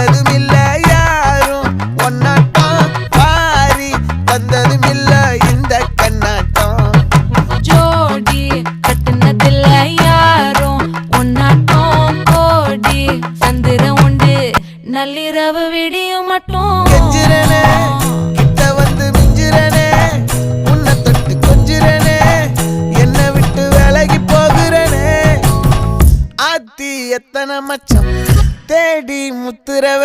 பார்த்ததும் இல்ல யாரும் ஒன்னாட்டம் பாரி வந்ததும் இல்ல இந்த கண்ணாட்டம் ஜோடி கட்டுனதில்ல யாரும் ஒன்னாட்டம் கோடி சந்திரம் உண்டு நள்ளிரவு விடியும் மட்டும் கெஞ்சிரனே கிட்ட வந்து மிஞ்சிரனே உன்னை தொட்டு கொஞ்சிரனே என்ன விட்டு விலகி போகிறனே ஆத்தி எத்தனை மச்சம் தேடி முத்துற